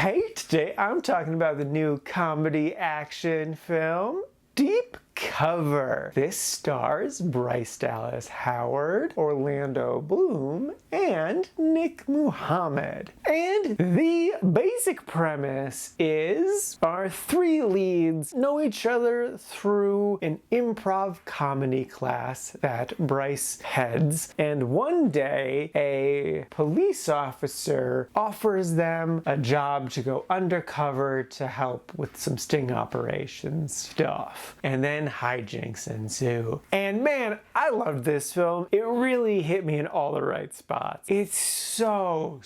Hey, today I'm talking about the new comedy action film, Deep Cover. This stars Bryce Dallas Howard, Orlando Bloom, and Nick Mohammed. And the basic premise is our three leads know each other through an improv comedy class that Bryce heads, and one day a police officer offers them a job to go undercover to help with some sting operation stuff. And then hijinks ensue. And man, I loved this film. It really hit me in all the right spots. It's so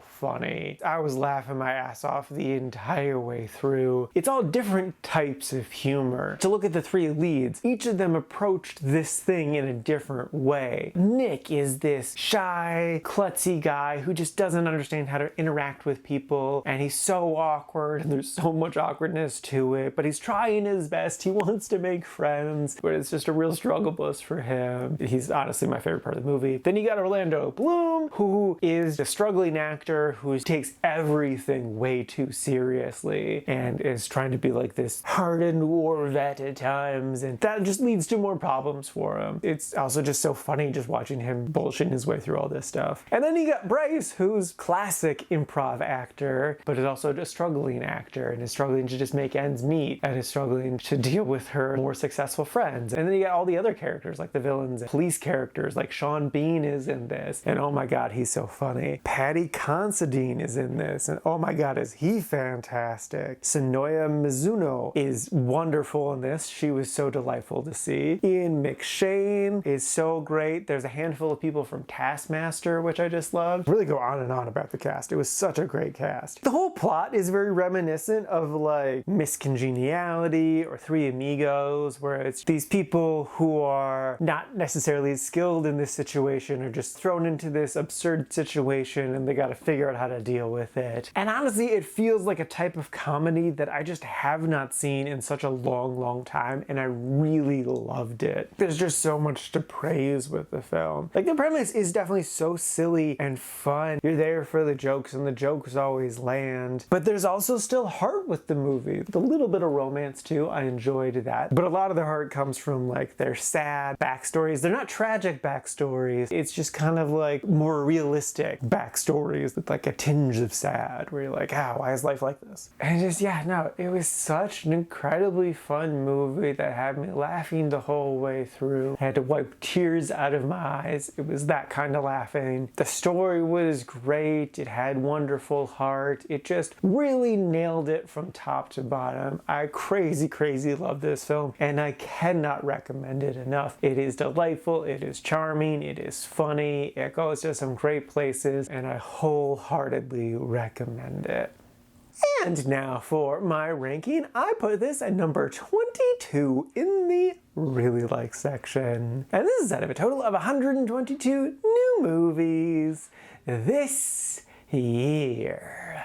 funny. I was laughing my ass off the entire way through. It's all different types of humor. To look at the three leads, each of them approached this thing in a different way. Nick is this shy, klutzy guy who just doesn't understand how to interact with people, and he's so awkward, and there's so much awkwardness to it, but he's trying his best. He wants to make friends, but it's just a real struggle bus for him. He's honestly my favorite part of the movie. Then you got Orlando Bloom, who is a struggling actor who takes everything way too seriously and is trying to be like this hardened war vet at times, and that just leads to more problems for him. It's also just so funny just watching him bullshitting his way through all this stuff. And then you got Bryce, who's classic improv actor, but is also a struggling actor and is struggling to just make ends meet and is struggling to deal with her more successful friends. And then you got all the other characters, like the villains and police characters, like Sean Bean is in this, and oh my god, he's so funny. Patty Considine is in this, and oh my god, is he fantastic. Sonoya Mizuno is wonderful in this. She was so delightful to see. Ian McShane is so great. There's a handful of people from Taskmaster, which I just loved. Really go on and on about the cast. It was such a great cast. The whole plot is very reminiscent of like Miss Congeniality or Three Amigos, where it's these people who are not necessarily skilled in this situation or just thrown into this absurd situation and they got to figure out how to deal with it. And honestly, it feels like a type of comedy that I just have not seen in such a long time, and I really loved it. There's just so much to praise with the film. Like, the premise is definitely so silly and fun. You're there for the jokes, and the jokes always land. But there's also still heart with the movie. With a little bit of romance too. I enjoyed that. But a lot of the heart comes from like their sad backstories. They're not tragic backstories. It's just kind of like more realistic backstories with like a tinge of sad, where you're like, ah, why is life like this? And just, yeah, no, it was such an incredibly fun movie that had me laughing the whole way through. I had to wipe tears out of my eyes. It was that kind of laughing. The story was great. It had wonderful heart. It just really nailed it from top to bottom. I crazy love this film, and I cannot recommend it enough. It is delightful, it is charming, it is funny, it goes to some great places, and I wholeheartedly recommend it. And now for my ranking, I put this at number 22 in the really like section. And this is out of a total of 122 new movies this year.